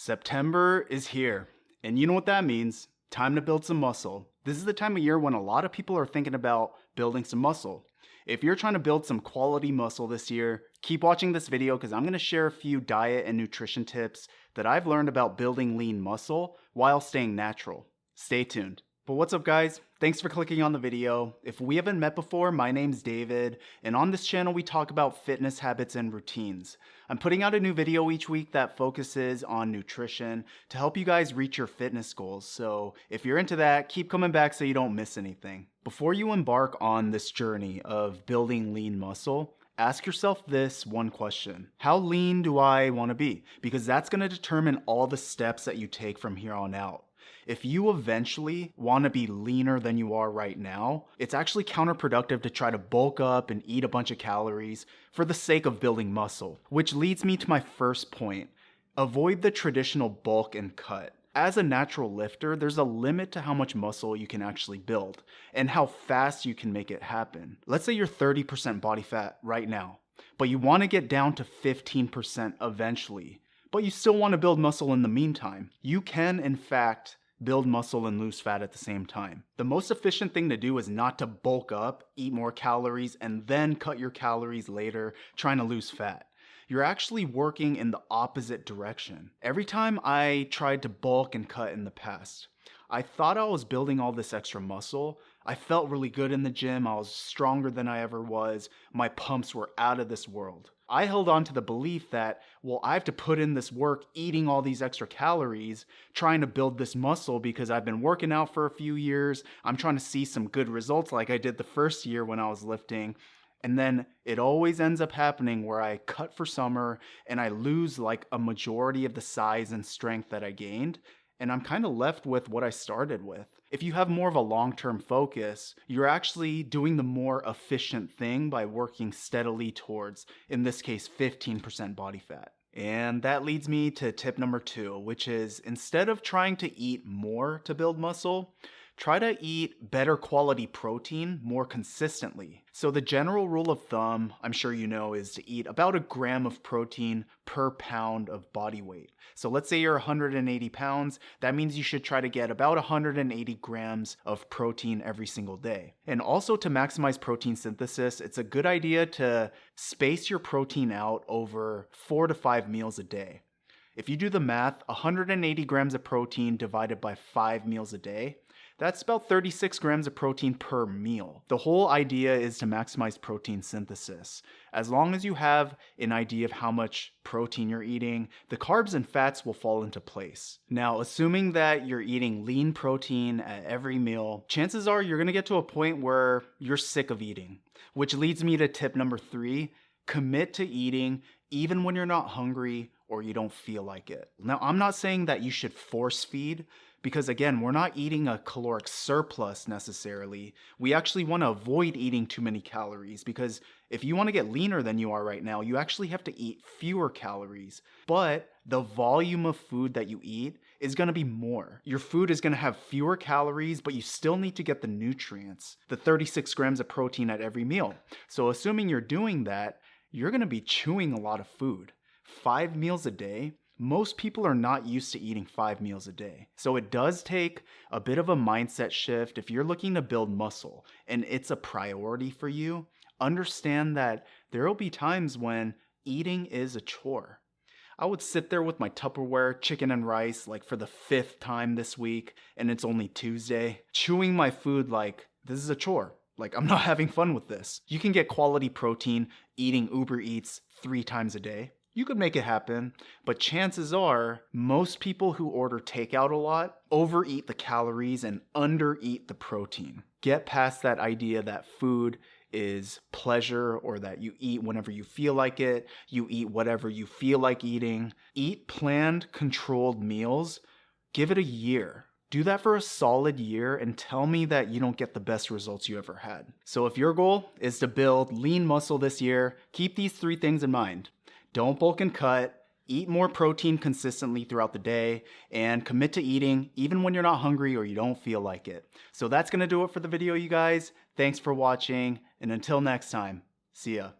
September is here, and you know what that means. Time to build some muscle. This is the time of year when a lot of people are thinking about building some muscle. If you're trying to build some quality muscle this year, keep watching this video because I'm going to share a few diet and nutrition tips that I've learned about building lean muscle while staying natural. Stay tuned. But what's up, guys? Thanks for clicking on the video. If we haven't met before, my name's David, and on this channel we talk about fitness habits and routines. I'm putting out a new video each week that focuses on nutrition to help you guys reach your fitness goals. So if you're into that, keep coming back so you don't miss anything. Before you embark on this journey of building lean muscle, ask yourself this one question. How lean do I want to be? Because that's going to determine all the steps that you take from here on out. If you eventually want to be leaner than you are right now, it's actually counterproductive to try to bulk up and eat a bunch of calories for the sake of building muscle. Which leads me to my first point. Avoid the traditional bulk and cut. As a natural lifter, there's a limit to how much muscle you can actually build and how fast you can make it happen. Let's say you're 30% body fat right now, but you want to get down to 15% eventually, but you still want to build muscle in the meantime. You can, in fact, build muscle and lose fat at the same time. The most efficient thing to do is not to bulk up, eat more calories, and then cut your calories later trying to lose fat. You're actually working in the opposite direction. Every time I tried to bulk and cut in the past, I thought I was building all this extra muscle. I felt really good in the gym. I was stronger than I ever was. My pumps were out of this world. I held on to the belief that, well, I have to put in this work eating all these extra calories, trying to build this muscle because I've been working out for a few years. I'm trying to see some good results like I did the first year when I was lifting. And then it always ends up happening where I cut for summer and I lose like a majority of the size and strength that I gained. And I'm kind of left with what I started with. If you have more of a long-term focus, you're actually doing the more efficient thing by working steadily towards, in this case, 15% body fat. And that leads me to tip number 2, which is instead of trying to eat more to build muscle, try to eat better quality protein more consistently. So the general rule of thumb, I'm sure you know, is to eat about a gram of protein per pound of body weight. So let's say you're 180 pounds, that means you should try to get about 180 grams of protein every single day. And also to maximize protein synthesis, it's a good idea to space your protein out over 4 to 5 meals a day. If you do the math, 180 grams of protein divided by 5 meals a day, that's about 36 grams of protein per meal. The whole idea is to maximize protein synthesis. As long as you have an idea of how much protein you're eating, the carbs and fats will fall into place. Now, assuming that you're eating lean protein at every meal, chances are you're going to get to a point where you're sick of eating. Which leads me to tip number 3, commit to eating even when you're not hungry or you don't feel like it. Now, I'm not saying that you should force feed, because again, we're not eating a caloric surplus necessarily. We actually want to avoid eating too many calories because if you want to get leaner than you are right now, you actually have to eat fewer calories. But the volume of food that you eat is going to be more. Your food is going to have fewer calories, but you still need to get the nutrients, the 36 grams of protein at every meal. So assuming you're doing that, you're going to be chewing a lot of food. 5 meals a day. Most people are not used to eating 5 meals a day. So it does take a bit of a mindset shift. If you're looking to build muscle and it's a priority for you, understand that there will be times when eating is a chore. I would sit there with my Tupperware chicken and rice like for the 5th time this week, and it's only Tuesday, chewing my food like this is a chore. Like, I'm not having fun with this. You can get quality protein eating Uber Eats 3 times a day. You could make it happen, but chances are most people who order takeout a lot overeat the calories and undereat the protein. Get past that idea that food is pleasure or that you eat whenever you feel like it. You eat whatever you feel like eating. Eat planned, controlled meals. Give it a year. Do that for a solid year and tell me that you don't get the best results you ever had. So if your goal is to build lean muscle this year, keep these 3 things in mind. Don't bulk and cut, eat more protein consistently throughout the day, and commit to eating even when you're not hungry or you don't feel like it. So that's going to do it for the video, you guys. Thanks for watching, and until next time, see ya.